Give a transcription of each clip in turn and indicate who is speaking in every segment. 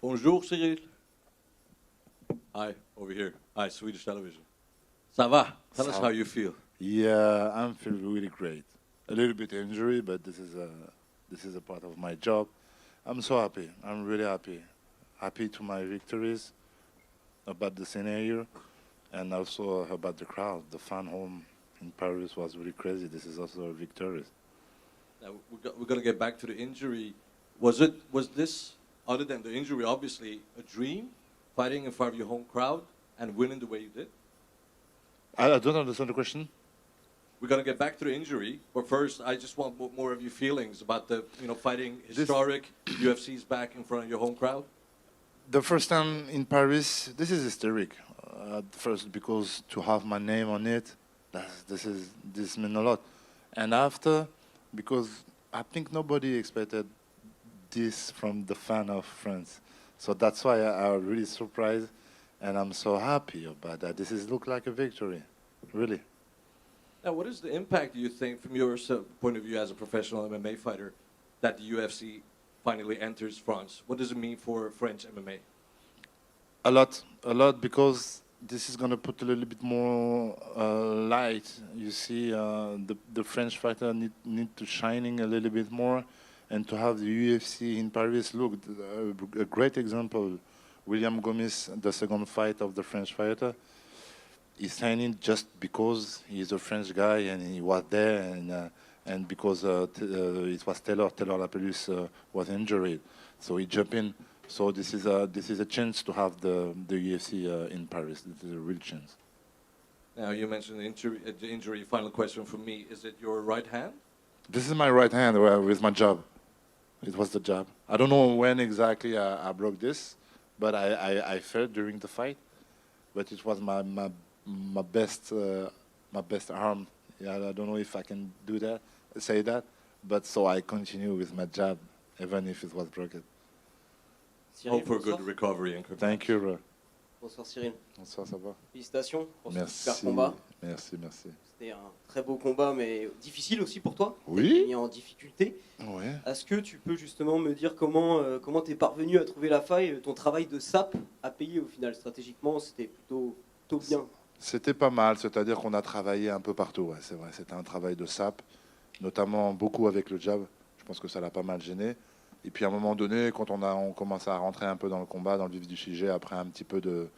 Speaker 1: Bonjour Cyril. Hi, over here. Hi, Swedish television. Ça va? Tell us how you feel.
Speaker 2: Yeah, I'm feeling really great. A little bit injury, but this is a part of my job. I'm so happy. I'm really happy. Happy to my victories, about the scenario, and also about the crowd. The fan home in Paris was really crazy. This is also a victory.
Speaker 1: Now, we're going to get back to the injury. Was this, other than the injury, obviously a dream, fighting in front of your home crowd and winning the way you did?
Speaker 2: I don't understand the question.
Speaker 1: We're going to get back to the injury, but first, I just want more of your feelings about the, fighting historic UFC's back in front of your home crowd.
Speaker 2: The first time in Paris, this is historic. First, because to have my name on it, this means a lot. And after, because I think nobody expected this from the fan of France. So that's why I'm really surprised, and I'm so happy about that. This is look like a victory, really.
Speaker 1: Now, what is the impact, do you think, from your point of view as a professional MMA fighter, that the UFC finally enters France? What does it mean for French MMA?
Speaker 2: A lot, because this is going to put a little bit more light. You see, the French fighter need to shining a little bit more, and to have the UFC in Paris. Look, a great example, William Gomis, the second fight of the French fighter, he's signing just because he's a French guy and he was there, and because it was Taylor Lapellus was injured, so he jumped in. So this is a chance to have the UFC in Paris. This is a real chance.
Speaker 1: Now, you mentioned the injury. Final question from me: is it your right hand?
Speaker 2: This is my right hand with my jab. It was the jab. I don't know when exactly I broke this, but I felt during the fight. But it was my best arm. Yeah, I don't know if I can say that. But so I continue with my jab, even if it was broken.
Speaker 3: Cyril,
Speaker 1: Hope for
Speaker 3: bonsoir.
Speaker 1: good recovery and congrats.
Speaker 2: Thank you, bro.
Speaker 3: Bonsoir Cyril.
Speaker 2: Bonsoir, ça va?
Speaker 3: Félicitations pour ce
Speaker 2: Merci.
Speaker 3: super combat.
Speaker 2: Merci.
Speaker 3: C'était un très beau combat, mais difficile aussi pour toi.
Speaker 2: Oui.
Speaker 3: T'as été mis en difficulté.
Speaker 2: Ouais.
Speaker 3: Est-ce que tu peux justement me dire comment t'es parvenu à trouver la faille? Ton travail de sape a payé au final stratégiquement, c'était plutôt bien.
Speaker 2: C'était pas mal, c'est-à-dire qu'on a travaillé un peu partout, ouais, c'est vrai. C'était un travail de sape, notamment beaucoup avec le jab. Je pense que ça l'a pas mal gêné. Et puis à un moment donné, quand on commence à rentrer un peu dans le combat, dans le vif du sujet, après un petit peu de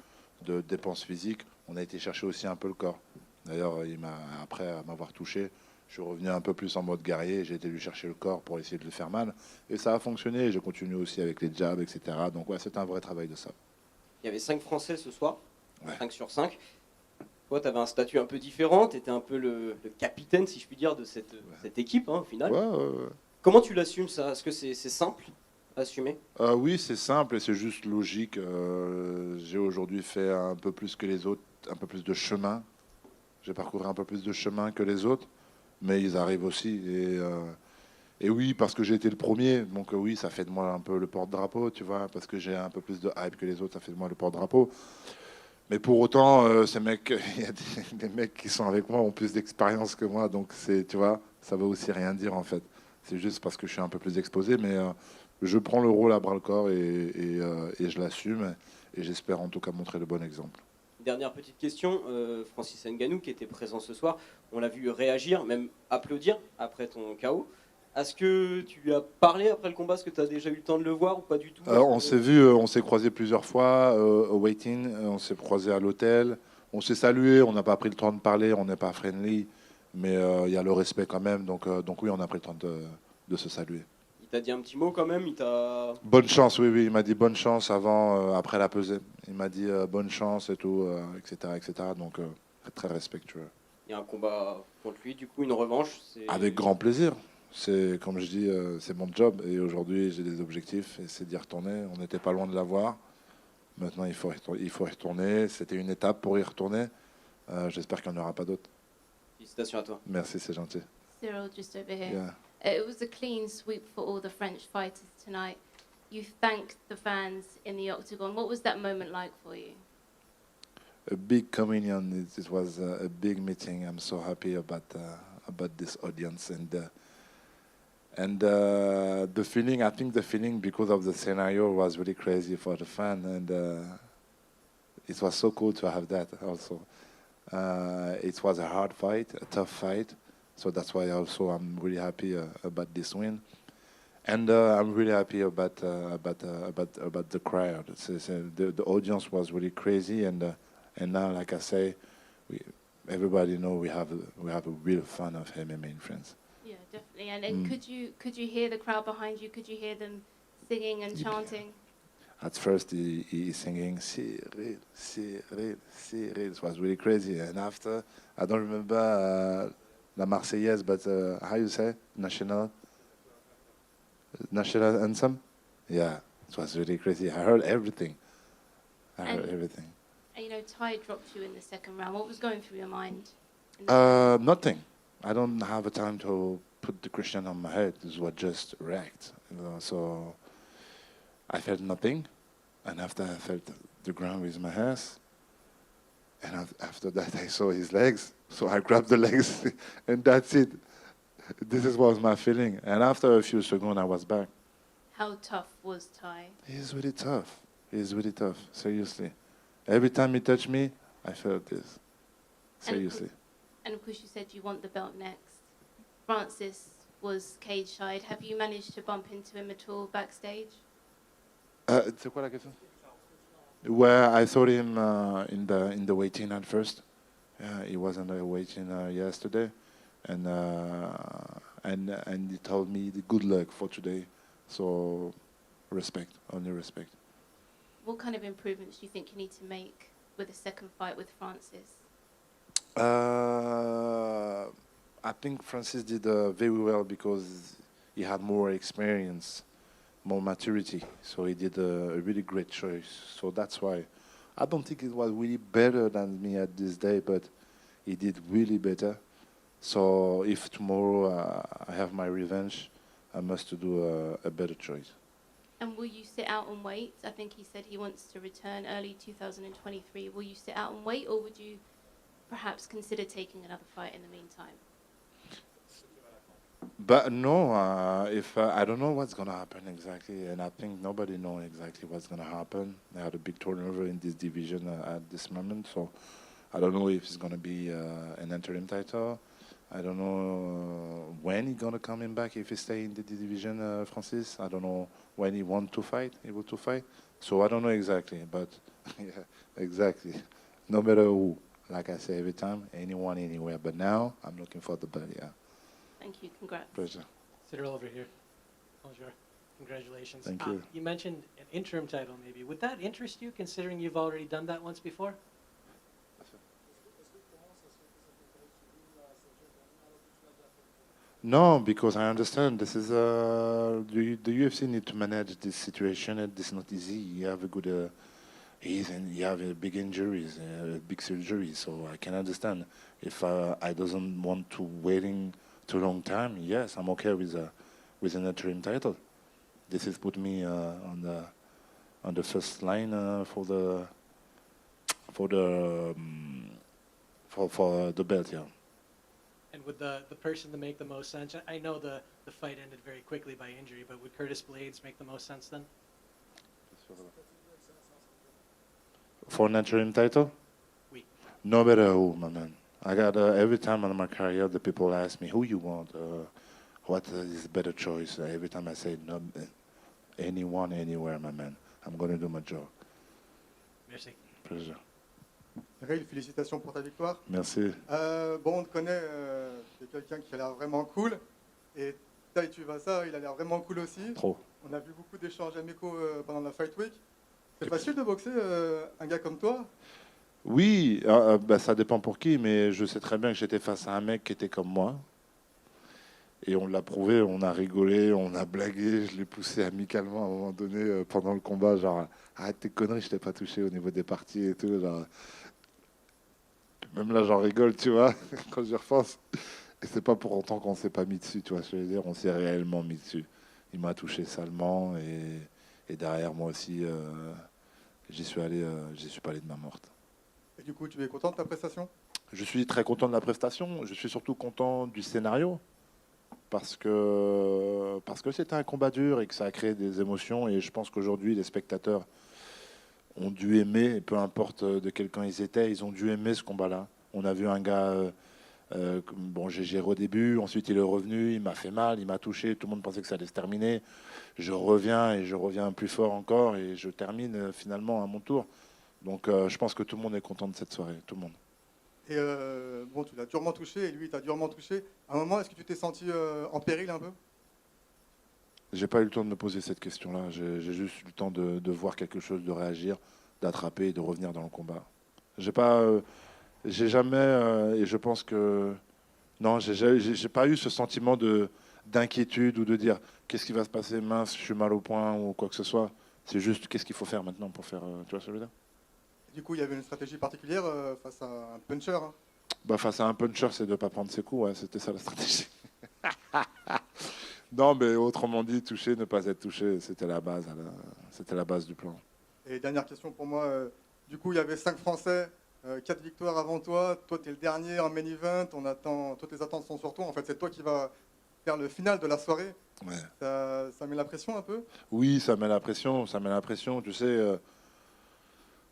Speaker 2: dépenses physiques, on a été chercher aussi un peu le corps. D'ailleurs, après m'avoir touché, je suis revenu un peu plus en mode guerrier. J'ai été lui chercher le corps pour essayer de le faire mal. Et ça a fonctionné. J'ai continué aussi avec les jabs, etc. Donc ouais, c'est un vrai travail de sape.
Speaker 3: Il y avait 5 Français ce soir,
Speaker 2: Ouais.
Speaker 3: 5 sur 5. Toi, tu avais un statut un peu différent, tu étais un peu le capitaine, si je puis dire, de cette équipe, au final.
Speaker 2: Ouais.
Speaker 3: Comment tu l'assumes, ça? Est-ce que c'est simple à assumer?
Speaker 2: Oui, c'est simple et c'est juste logique. J'ai aujourd'hui fait un peu plus que les autres, un peu plus de chemin. J'ai parcouru un peu plus de chemin que les autres, mais ils arrivent aussi. Et oui, parce que j'ai été le premier, donc oui, ça fait de moi un peu le porte-drapeau, tu vois, parce que j'ai un peu plus de hype que les autres, ça fait de moi le porte-drapeau. Mais pour autant, ces mecs, il y a des mecs qui sont avec moi ont plus d'expérience que moi, donc tu vois, ça veut aussi rien dire en fait. C'est juste parce que je suis un peu plus exposé, mais je prends le rôle à bras-le-corps et je l'assume, et j'espère en tout cas montrer le bon exemple.
Speaker 3: Dernière petite question, Francis Ngannou qui était présent ce soir, on l'a vu réagir, même applaudir après ton KO. Est-ce que tu lui as parlé après le combat? Est-ce que tu as déjà eu le temps de le voir ou pas du tout?
Speaker 2: On s'est vu, on s'est croisé plusieurs fois au waiting, on s'est croisé à l'hôtel, on s'est salué, on n'a pas pris le temps de parler, on n'est pas friendly, mais il y a le respect quand même, donc oui, on a pris le temps de se saluer.
Speaker 3: Il t'a dit un petit mot quand même?
Speaker 2: Bonne chance, oui, il m'a dit bonne chance après la pesée. Il m'a dit bonne chance et tout, etc. Donc très respectueux.
Speaker 3: Il y a un combat contre lui, du coup, une revanche.
Speaker 2: Avec grand plaisir. C'est, comme je dis, c'est mon job. Et aujourd'hui, j'ai des objectifs et c'est d'y retourner. On n'était pas loin de l'avoir. Maintenant, il faut y retourner. C'était une étape pour y retourner. J'espère qu'il n'y en aura pas d'autres.
Speaker 3: Félicitations à toi.
Speaker 2: Merci, c'est gentil.
Speaker 4: Cyril, just over here.
Speaker 2: Yeah.
Speaker 4: It was a clean sweep for all the French fighters tonight. You thanked the fans in the octagon. What was that moment like for you?
Speaker 2: A big communion. It was a big meeting. I'm so happy about this audience, and And the feeling, I think the feeling because of the scenario was really crazy for the fan, and it was so cool to have that also. It was a hard fight, a tough fight, so that's why also I'm really happy about this win, and I'm really happy about the crowd. The audience was really crazy, and now, like I say, everybody know we have a real fan of MMA in France.
Speaker 4: Yeah, definitely. And could you hear the crowd behind you? Could you hear them singing and chanting?
Speaker 2: At first, he singing Cyril, Cyril, Cyril. It was really crazy. And after, I don't remember La Marseillaise, but how you say national anthem? Yeah, it was really crazy. I heard everything.
Speaker 4: And you know, Ty dropped you in the second round. What was going through your mind?
Speaker 2: Nothing. I don't have a time to put the question on my head. This was just react. So I felt nothing, and after I felt the ground with my hands, and after that I saw his legs, so I grabbed the legs, and that's it. This was my feeling, and after a few seconds I was back.
Speaker 4: How tough was Ty?
Speaker 2: He's really tough. He's really tough, seriously. Every time he touched me, I felt this, seriously.
Speaker 4: And of course you said you want the belt next. Francis was cage-side. Have you managed to bump into him at all backstage?
Speaker 2: C'est quoi la question? Where I saw him in the waiting at first. He was in the waiting yesterday, and he told me the good luck for today. So respect, only respect.
Speaker 4: What kind of improvements do you think you need to make with a second fight with Francis?
Speaker 2: I think Francis did very well because he had more experience, more maturity. So he did a really great choice. So that's why I don't think it was really better than me at this day, but he did really better. So if tomorrow I have my revenge, I must do a better choice.
Speaker 4: And will you sit out and wait? I think he said he wants to return early 2023. Will you sit out and wait, or would you perhaps consider taking another fight in the meantime?
Speaker 2: But no, if I don't know what's gonna happen exactly, and I think nobody knows exactly what's gonna happen. They had a big turnover in this division at this moment, so I don't know if it's gonna be an interim title. I don't know when he's gonna come in back if he stay in the division, Francis. I don't know when he want to fight, able to fight. So I don't know exactly, but yeah, exactly. No matter who, like I say every time, anyone, anywhere. But now I'm looking for the belt. Yeah.
Speaker 4: Thank you. Congrats.
Speaker 2: Pleasure.
Speaker 5: Cyril over here. Bonjour. Congratulations.
Speaker 2: Thank you.
Speaker 5: You mentioned an interim title, maybe. Would that interest you, considering you've already done that once before?
Speaker 2: No, because I understand this is the UFC need to manage this situation, and it's not easy. You have a good, you have big injuries, big surgery. So I can understand if I doesn't want to waiting too long time. Yes, I'm okay with an interim title. This is put me on the first line for the belt. Yeah.
Speaker 5: And would the person to make the most sense? I know the fight ended very quickly by injury, but would Curtis Blades make the most sense then?
Speaker 2: For an interim title?
Speaker 5: Oui.
Speaker 2: No matter who, my man. I got every time in my career, the people ask me who you want, what is the better choice. Every time I say no, anyone, anywhere, my man. I'm gonna do my job.
Speaker 5: Merci.
Speaker 2: Pleasure.
Speaker 6: Cyril, félicitations pour ta victoire.
Speaker 2: Merci.
Speaker 6: Bon, on te connaît, tu es quelqu'un qui a l'air vraiment cool. Et Tai Tuivasa, il a l'air vraiment cool aussi.
Speaker 2: Trop.
Speaker 6: On a vu beaucoup d'échanges amicaux pendant la Fight Week. C'est facile de boxer un gars comme toi?
Speaker 2: Oui, ça dépend pour qui, mais je sais très bien que j'étais face à un mec qui était comme moi. Et on l'a prouvé, on a rigolé, on a blagué, je l'ai poussé amicalement à un moment donné pendant le combat, genre arrête tes conneries, je t'ai pas touché au niveau des parties et tout. Genre. Même là j'en rigole, tu vois, quand j'y repense. Et c'est pas pour autant qu'on s'est pas mis dessus, tu vois, je veux dire, on s'est réellement mis dessus. Il m'a touché salement et derrière moi aussi, j'y suis allé de ma morte.
Speaker 6: Et du coup, tu es content de ta prestation?
Speaker 2: Je suis très content de la prestation, je suis surtout content du scénario. parce que c'était un combat dur et que ça a créé des émotions. Et je pense qu'aujourd'hui, les spectateurs ont dû aimer, et peu importe de quel camp ils étaient, ils ont dû aimer ce combat-là. On a vu un gars, bon, j'ai géré au début, ensuite il est revenu, il m'a fait mal, il m'a touché, tout le monde pensait que ça allait se terminer. Je reviens et je reviens plus fort encore et je termine finalement à mon tour. Donc je pense que tout le monde est content de cette soirée, tout le monde.
Speaker 6: Et bon, tu l'as durement touché et lui, il t'a durement touché. À un moment, est-ce que tu t'es senti en péril un peu?
Speaker 2: J'ai pas eu le temps de me poser cette question-là. J'ai juste eu le temps de voir quelque chose, de réagir, d'attraper et de revenir dans le combat. J'ai jamais, et je pense que non, j'ai pas eu ce sentiment d'inquiétude ou de dire qu'est-ce qui va se passer, mince, je suis mal au point ou quoi que ce soit. C'est juste qu'est-ce qu'il faut faire maintenant pour faire, tu vois ce que je veux dire?
Speaker 6: Du coup, il y avait une stratégie particulière face à un puncher, hein.
Speaker 2: Bah, face à un puncher, c'est de ne pas prendre ses coups, ouais, c'était ça la stratégie. Non, mais autrement dit, toucher, ne pas être touché, c'était la base, c'était la base du plan.
Speaker 6: Et dernière question pour moi. Du coup, il y avait 5 Français, 4 victoires avant toi. Toi, tu es le dernier en main event. Toutes les attentes sont sur toi. En fait, c'est toi qui vas faire le final de la soirée.
Speaker 2: Ouais.
Speaker 6: Ça met la pression un peu?
Speaker 2: Oui, ça met la pression, ça met la pression. Tu sais,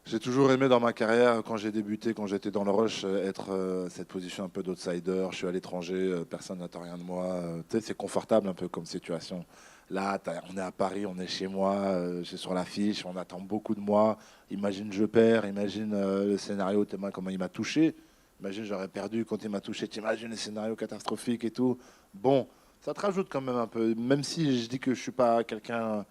Speaker 2: j'ai toujours aimé dans ma carrière, quand j'ai débuté, quand j'étais dans le rush, être cette position un peu d'outsider. Je suis à l'étranger, personne n'attend rien de moi. Tu sais, c'est confortable un peu comme situation. Là, on est à Paris, on est chez moi, j'ai sur l'affiche, on attend beaucoup de moi. Imagine je perds, imagine le scénario, comment il m'a touché. Imagine j'aurais perdu quand il m'a touché. T'imagines les scénarios catastrophiques et tout. Bon, ça te rajoute quand même un peu. Même si je dis que je suis pas quelqu'un,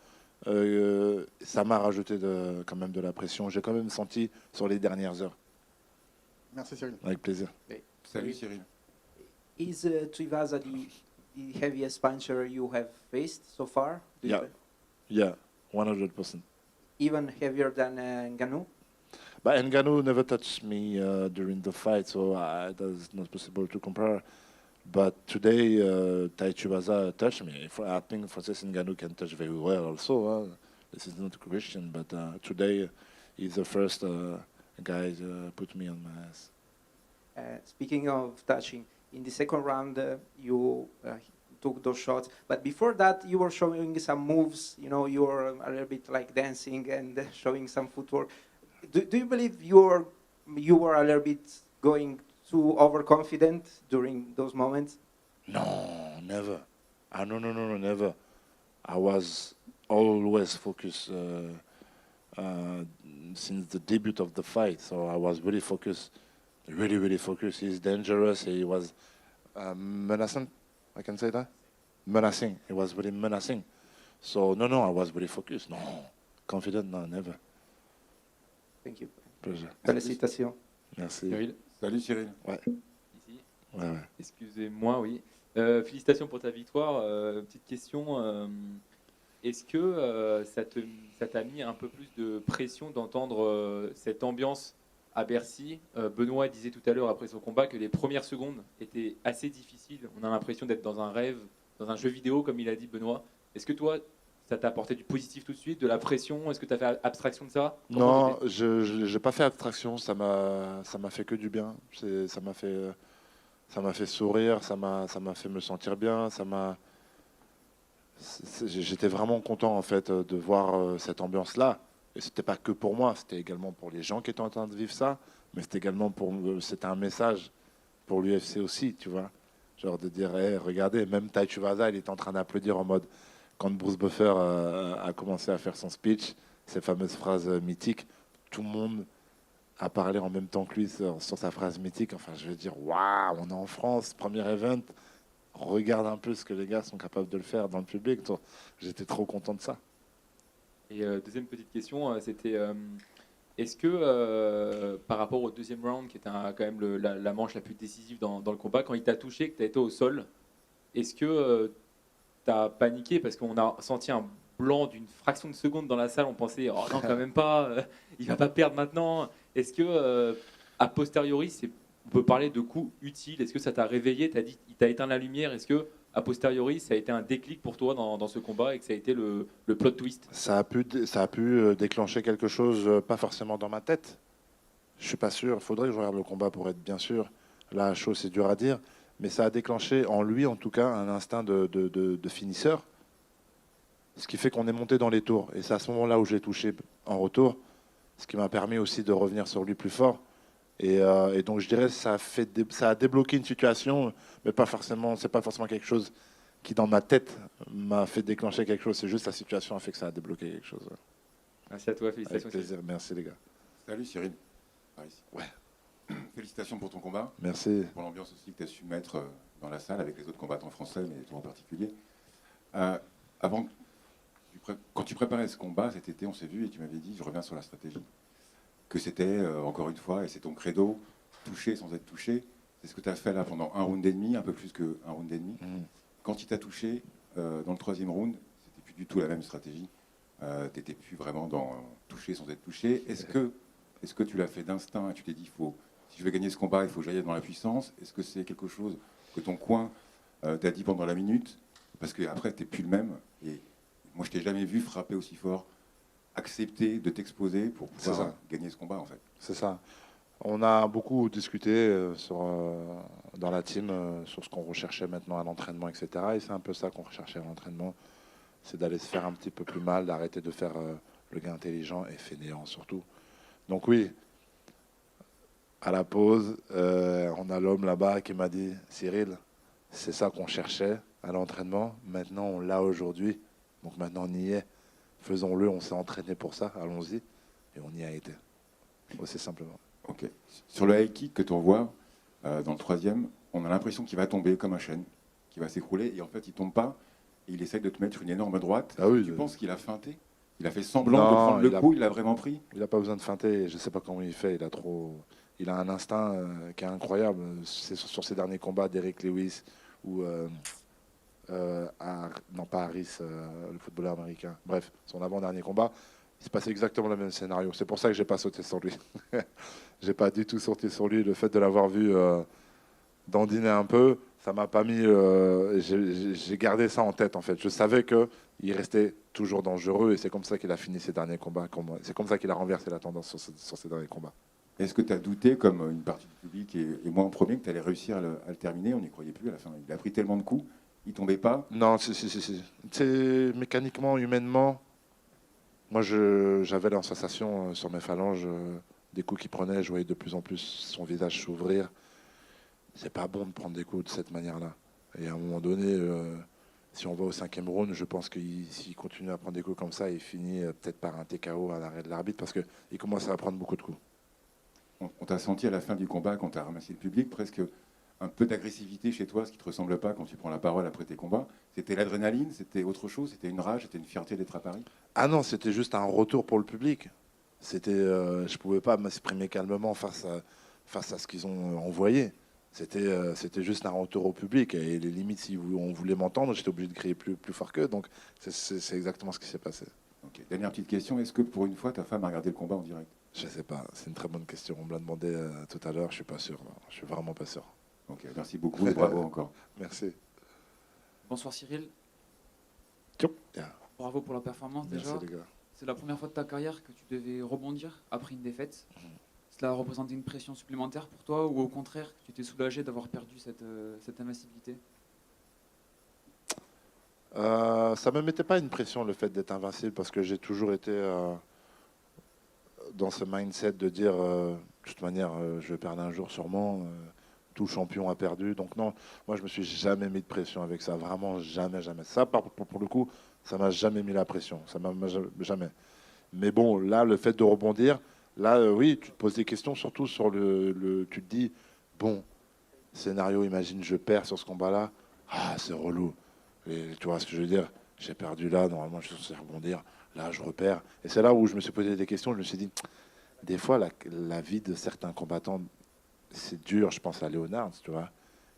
Speaker 2: ça m'a rajouté quand même de la pression. J'ai quand même senti sur les dernières heures.
Speaker 6: Merci Cyril.
Speaker 2: Avec plaisir.
Speaker 7: Salut Cyril.
Speaker 8: Is Tuivasa the heaviest puncher you have faced so far? Do you
Speaker 2: Yeah. Yeah, 100%.
Speaker 8: Even heavier than Ngannou?
Speaker 2: But Ngannou never touched me during the fight, so that's not possible to compare. But today, Tai Tuivasa touched me. I think Francis Ngannou can touch very well also. This is not a question, but today he's the first guy to put me on my ass.
Speaker 8: Speaking of touching, in the second round you took those shots, but before that you were showing some moves. You know, you were a little bit like dancing and showing some footwork. Do you believe you were a little bit going too overconfident during those moments?
Speaker 2: No, never. No, never. I was always focused since the debut of the fight, so I was really focused, really focused. He's dangerous. He was menacing. I can say that? Menacing. He was very menacing. So, no, I was very focused. No, confident, no, never.
Speaker 8: Thank you.
Speaker 2: Pleasure.
Speaker 8: Félicitations.
Speaker 2: Merci.
Speaker 7: Cyril. Salut Cyril.
Speaker 9: Ici.
Speaker 2: Ouais.
Speaker 9: Excusez-moi, oui. Félicitations pour ta victoire. Petite question. Est-ce que ça t'a mis un peu plus de pression d'entendre cette ambiance à Bercy? Benoît disait tout à l'heure après son combat que les premières secondes étaient assez difficiles. On a l'impression d'être dans un rêve, dans un jeu vidéo, comme il a dit Benoît. Est-ce que toi, ça t'a apporté du positif tout de suite, de la pression? Est-ce que tu as fait abstraction de ça?
Speaker 2: Non, je n'ai pas fait abstraction. Ça m'a fait que du bien. Ça m'a fait sourire. Ça m'a fait me sentir bien. J'étais vraiment content en fait de voir cette ambiance-là. Et c'était pas que pour moi, c'était également pour les gens qui étaient en train de vivre ça, mais c'était également c'était un message pour l'UFC aussi, tu vois. Genre de dire, hey, regardez, même Tai Tuivasa, il était en train d'applaudir en mode quand Bruce Buffer a commencé à faire son speech, ces fameuses phrases mythiques, tout le monde a parlé en même temps que lui sur sa phrase mythique. Enfin, je veux dire, waouh, on est en France, premier event. Regarde un peu ce que les gars sont capables de le faire dans le public. J'étais trop content de ça.
Speaker 9: Et deuxième petite question, c'était est-ce que par rapport au deuxième round, qui était quand même la manche la plus décisive dans le combat, quand il t'a touché, que tu as été au sol, est-ce que tu as paniqué parce qu'on a senti un blanc d'une fraction de seconde dans la salle, on pensait oh non quand même pas, il va pas perdre maintenant. Est-ce que a posteriori, on peut parler de coups utiles? Est-ce que ça t'a réveillé? T'as dit, il t'a éteint la lumière. Est-ce que a posteriori, ça a été un déclic pour toi dans ce combat et que ça a été le plot twist?
Speaker 2: Ça a pu déclencher quelque chose, pas forcément dans ma tête. Je suis pas sûr. Il faudrait que je regarde le combat pour être bien sûr. Là, chaud, c'est dur à dire. mais ça a déclenché en lui, en tout cas, un instinct de finisseur, ce qui fait qu'on est monté dans les tours. Et c'est à ce moment-là où je l'ai touché en retour, ce qui m'a permis aussi de revenir sur lui plus fort. Et donc je dirais que ça a débloqué une situation, mais pas forcément, c'est pas forcément quelque chose qui dans ma tête m'a fait déclencher quelque chose. C'est juste la situation a fait que ça a débloqué quelque chose.
Speaker 9: Merci à toi,
Speaker 2: Avec
Speaker 9: félicitations.
Speaker 2: plaisir, merci les gars.
Speaker 7: Salut Cyril. Par ici.
Speaker 2: Ouais.
Speaker 7: Félicitations pour ton combat,
Speaker 2: Merci.
Speaker 7: pour l'ambiance aussi que tu as su mettre dans la salle avec les autres combattants français, mais toi en particulier. Avant, quand tu préparais ce combat cet été, on s'est vu et tu m'avais dit, je reviens sur la stratégie, que c'était, encore une fois, et c'est ton credo, toucher sans être touché. C'est ce que tu as fait là pendant un round et demi, un peu plus qu'un round et demi. Quand il t'a touché dans le troisième round, c'était plus du tout la même stratégie. Tu n'étais plus vraiment dans toucher sans être touché. Est-ce que tu l'as fait d'instinct et tu t'es dit, si je veux gagner ce combat, il faut que j'aille dans la puissance? Est-ce que c'est quelque chose que ton coin t'a dit pendant la minute? Parce qu'après, tu n'es plus le même. Et moi, je t'ai jamais vu frapper aussi fort, accepter de t'exposer pour pouvoir gagner ce combat, en fait.
Speaker 2: C'est ça. On a beaucoup discuté dans la team sur ce qu'on recherchait maintenant à l'entraînement, etc. Et c'est un peu ça qu'on recherchait à l'entraînement. C'est d'aller se faire un petit peu plus mal, d'arrêter de faire le gars intelligent et fainéant surtout. Donc oui, à la pause, on a l'homme là-bas qui m'a dit « Cyril, c'est ça qu'on cherchait à l'entraînement. Maintenant, on l'a aujourd'hui. Donc maintenant, on y est. Faisons-le, on s'est entraîné pour ça. Allons-y. » Et on y a été. Aussi simplement.
Speaker 7: Ok. Sur le high kick que tu envoies dans le troisième, on a l'impression qu'il va tomber comme un chêne, qu'il va s'écrouler, et en fait, il tombe pas. Et il essaye de te mettre une énorme droite.
Speaker 2: Ah oui,
Speaker 7: tu penses qu'il a feinté? Il a fait semblant de prendre le coup, il l'a vraiment pris?
Speaker 2: Il n'a pas besoin de feinter. Je ne sais pas comment il fait. Il a un instinct qui est incroyable. C'est sur ses derniers combats d'Eric Lewis ou non pas Harris, le footballeur américain. Bref, son avant-dernier combat, il se passait exactement le même scénario. C'est pour ça que j'ai pas sauté sur lui. J'ai pas du tout sauté sur lui. Le fait de l'avoir vu dandiner un peu, ça m'a pas mis. J'ai gardé ça en tête en fait. Je savais que il restait toujours dangereux et c'est comme ça qu'il a fini ses derniers combats. C'est comme ça qu'il a renversé la tendance sur ses derniers combats.
Speaker 7: Est-ce que tu as douté, comme une partie du public et moi en premier, que tu allais réussir à le terminer? On n'y croyait plus à la fin. Il a pris tellement de coups, il tombait pas.
Speaker 2: Non, si. C'est mécaniquement, humainement. Moi, j'avais la sensation sur mes phalanges des coups qu'il prenait. Je voyais de plus en plus son visage s'ouvrir. C'est pas bon de prendre des coups de cette manière-là. Et à un moment donné, si on va au 5e round, je pense qu'il s'il continue à prendre des coups comme ça, il finit peut-être par un TKO à l'arrêt de l'arbitre parce qu'il commence à prendre beaucoup de coups.
Speaker 7: On t'a senti à la fin du combat, quand tu as ramassé le public, presque un peu d'agressivité chez toi, ce qui ne te ressemble pas quand tu prends la parole après tes combats. C'était l'adrénaline, c'était autre chose, c'était une rage, c'était une fierté d'être à Paris?
Speaker 2: Ah non, c'était juste un retour pour le public. Je pouvais pas m'exprimer calmement face à ce qu'ils ont envoyé. C'était juste un retour au public. Et les limites, si on voulait m'entendre, j'étais obligé de crier plus fort qu'eux. Donc c'est exactement ce qui s'est passé.
Speaker 7: Okay. Dernière petite question, est-ce que pour une fois, ta femme a regardé le combat en direct?
Speaker 2: Je sais pas, c'est une très bonne question. On me l'a demandé tout à l'heure, je suis pas sûr. Je suis vraiment pas sûr.
Speaker 7: Ok, merci beaucoup et bravo encore.
Speaker 2: Merci.
Speaker 10: Bonsoir Cyril.
Speaker 2: Yeah.
Speaker 10: Bravo pour la performance
Speaker 2: Merci
Speaker 10: déjà.
Speaker 2: les gars.
Speaker 10: C'est la première fois de ta carrière que tu devais rebondir après une défaite. Cela a représenté une pression supplémentaire pour toi ou au contraire, tu étais soulagé d'avoir perdu cette invincibilité?
Speaker 2: Ça me mettait pas une pression le fait d'être invincible parce que j'ai toujours été dans ce mindset de dire de toute manière je vais perdre un jour sûrement. Tout champion a perdu. Donc non, moi je me suis jamais mis de pression avec ça. Vraiment jamais. Ça, pour le coup, ça m'a jamais mis la pression. Ça m'a jamais. Mais bon, là, le fait de rebondir, là, oui, tu te poses des questions, surtout sur tu te dis, bon, scénario, imagine, je perds sur ce combat-là. Ah, c'est relou. Et tu vois ce que je veux dire? J'ai perdu là, normalement, je suis censé rebondir. Là, je repère. Et c'est là où je me suis posé des questions. Je me suis dit, des fois, la vie de certains combattants, c'est dur. Je pense à Léonard, tu vois,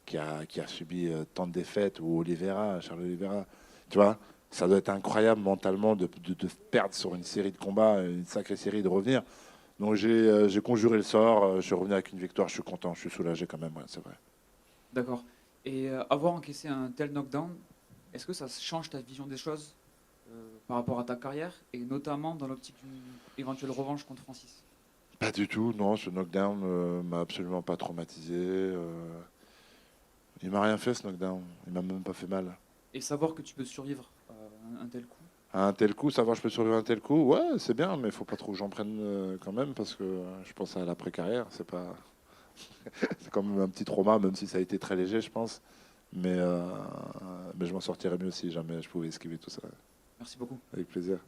Speaker 2: qui a subi tant de défaites, ou Charles Oliveira, tu vois. Ça doit être incroyable mentalement de perdre sur une série de combats, une sacrée série, de revenir. Donc j'ai conjuré le sort, je suis revenu avec une victoire, je suis content, je suis soulagé quand même, ouais, c'est vrai.
Speaker 10: D'accord. Et avoir encaissé un tel knockdown, est-ce que ça change ta vision des choses par rapport à ta carrière, et notamment dans l'optique d'une éventuelle revanche contre Francis?
Speaker 2: Pas du tout, non, ce knockdown m'a absolument pas traumatisé. Il m'a rien fait ce knockdown. Il m'a même pas fait mal.
Speaker 10: Et savoir que tu peux survivre à un tel coup.
Speaker 2: À un tel coup, savoir je peux survivre à un tel coup, ouais, c'est bien, mais il faut pas trop que j'en prenne quand même parce que je pense à l'après-carrière. C'est pas, c'est quand même un petit trauma, même si ça a été très léger, je pense. Mais je m'en sortirais mieux si jamais je pouvais esquiver tout ça.
Speaker 10: Merci beaucoup.
Speaker 2: Avec plaisir.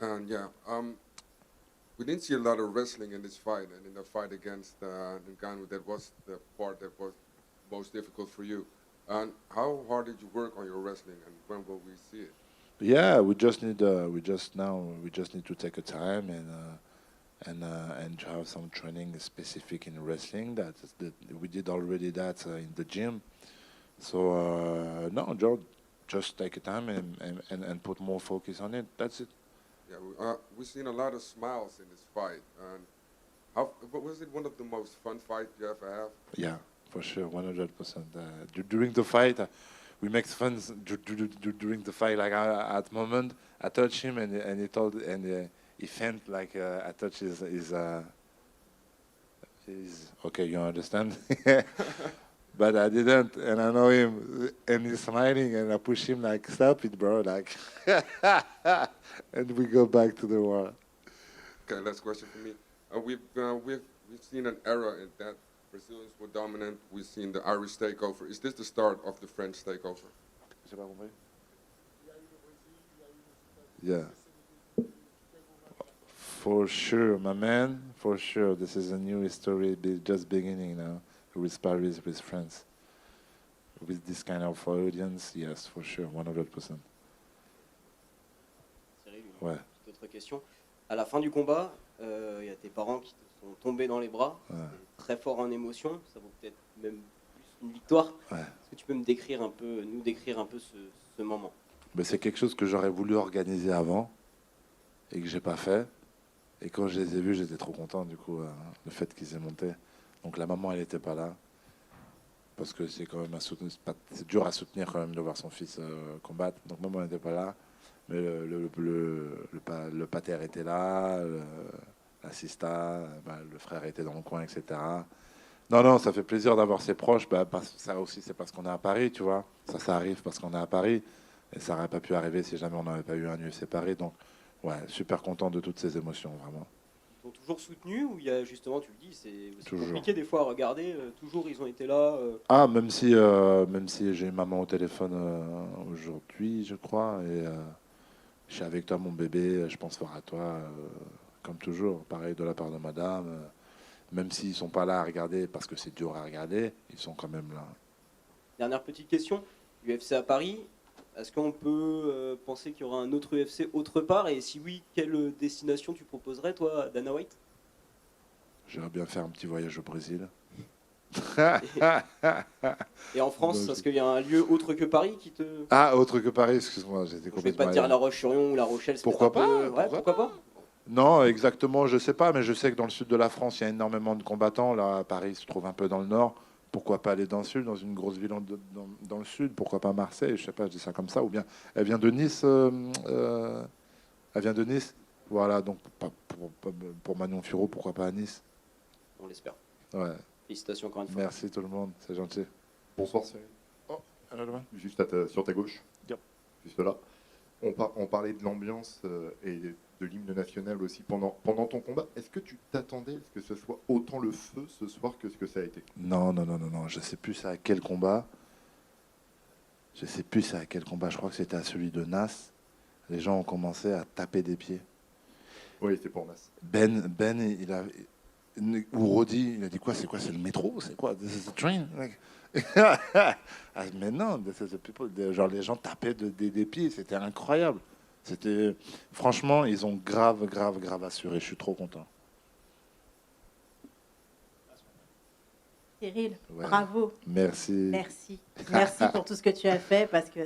Speaker 11: And yeah, we didn't see a lot of wrestling in this fight, and in the fight against Ngannou, that was the part that was most difficult for you. And how hard did you work on your wrestling, and when will we see it?
Speaker 2: Yeah, we just need to take a time and to have some training specific in wrestling. We did already that in the gym. So no, just take a time and put more focus on it. That's it.
Speaker 11: Yeah, we've seen a lot of smiles in this fight. And but was it one of the most fun fights you ever have?
Speaker 2: Yeah, for sure, 100%. During the fight, we make fun during the fight. Like at moment, I touched him and he felt like I touched his okay. You understand? But I didn't, and I know him, and he's smiling, and I push him like, "Stop it, bro!" Like, and we go back to the war.
Speaker 11: Okay, last question for me. We've seen an era in that Brazilians were dominant. We've seen the Irish takeover. Is this the start of the French takeover?
Speaker 2: Yeah. For sure, my man. For sure, this is a new history, just beginning now. With Paris, with France, with this kind of audience, yes, for sure, 100%.
Speaker 3: Cyril,
Speaker 2: Ouais.
Speaker 3: une autre question. À la fin du combat, il y a tes parents qui te sont tombés dans les bras,
Speaker 2: Ouais.
Speaker 3: très fort en émotion, ça vaut peut-être même plus une victoire.
Speaker 2: Ouais.
Speaker 3: Est-ce que tu peux nous décrire un peu ce moment?
Speaker 2: Mais c'est quelque chose que j'aurais voulu organiser avant et que j'ai pas fait. Et quand je les ai vus, j'étais trop content du coup, le fait qu'ils aient monté. Donc la maman, elle n'était pas là parce que c'est quand même c'est dur à soutenir quand même de voir son fils combattre. Donc maman n'était pas là, mais le pater était là, l'assista, le frère était dans le coin, etc. Non, ça fait plaisir d'avoir ses proches. Ça aussi, c'est parce qu'on est à Paris, tu vois. Ça arrive parce qu'on est à Paris. Et ça n'aurait pas pu arriver si jamais on n'avait pas eu un UFC Paris. Donc, ouais, super content de toutes ces émotions, vraiment.
Speaker 3: Ils t'ont toujours soutenu ou il y a justement, tu le dis, c'est
Speaker 2: Toujours.
Speaker 3: compliqué des fois à regarder, toujours ils ont été là
Speaker 2: Ah, même si j'ai eu maman au téléphone aujourd'hui, je crois, et je suis avec toi, mon bébé, je pense fort à toi, comme toujours. Pareil de la part de madame. Même s'ils ne sont pas là à regarder, parce que c'est dur à regarder, ils sont quand même là.
Speaker 3: Dernière petite question, UFC à Paris, est-ce qu'on peut penser qu'il y aura un autre UFC autre part? Et si oui, quelle destination tu proposerais, toi, Dana White?
Speaker 2: J'aimerais bien faire un petit voyage au Brésil.
Speaker 3: Et en France,
Speaker 2: Donc,
Speaker 3: est-ce qu'il y a un lieu autre que Paris qui te...
Speaker 2: Ah, autre que Paris, excuse-moi, j'étais
Speaker 3: Je vais
Speaker 2: complètement...
Speaker 3: pas te dire La Roche-sur-Yon ou La Rochelle. c'est
Speaker 2: Pourquoi
Speaker 3: peut-être un
Speaker 2: pas,
Speaker 3: peu- Ouais, pourquoi pas?
Speaker 2: Non, exactement, je sais pas, mais je sais que dans le sud de la France, il y a énormément de combattants. Là, à Paris se trouve un peu dans le nord. Pourquoi pas aller dans le sud, dans une grosse ville dans le sud? Pourquoi pas Marseille? Je sais pas, je dis ça comme ça. Ou bien, elle vient de Nice. Elle vient de Nice. Voilà, donc pour Manon Furo, pourquoi pas à Nice?
Speaker 3: On l'espère.
Speaker 2: Ouais.
Speaker 3: Félicitations encore une fois.
Speaker 2: Merci tout le monde, c'est gentil.
Speaker 12: Bonsoir Cyril. Juste sur ta gauche.
Speaker 2: Yep.
Speaker 12: Juste là. On parlait de l'ambiance et de l'hymne national aussi pendant ton combat. Est-ce que tu t'attendais à ce que ce soit autant le feu ce soir que ce que ça a été?
Speaker 2: Non, je sais plus c'est à quel combat. Je sais plus c'est à quel combat. Je crois que c'était à celui de Nas. Les gens ont commencé à taper des pieds.
Speaker 12: Oui, c'est pour Nas.
Speaker 2: Ben, il a... Ou Rodi, il a dit quoi? C'est quoi? C'est le métro? C'est quoi? This is the train? Like... Ah, mais non, this is the people. Genre les gens tapaient des pieds. C'était incroyable. C'était... Franchement, ils ont grave assuré. Je suis trop content.
Speaker 13: Cyril,
Speaker 2: Ouais.
Speaker 13: bravo.
Speaker 2: Merci.
Speaker 13: Merci. Merci pour tout ce que tu as fait parce que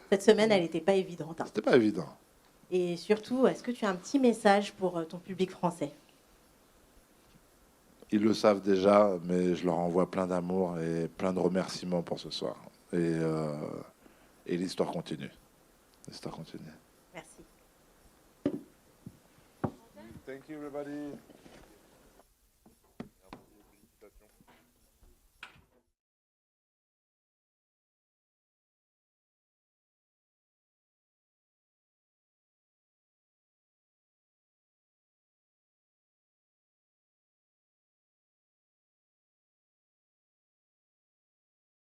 Speaker 13: cette semaine, elle n'était pas évidente. Hein.
Speaker 2: C'était pas évident.
Speaker 13: Et surtout, est-ce que tu as un petit message pour ton public français?
Speaker 2: Ils le savent déjà, mais je leur envoie plein d'amour et plein de remerciements pour ce soir. Et l'histoire continue. L'histoire continue.
Speaker 13: Merci.
Speaker 2: Thank you, everybody.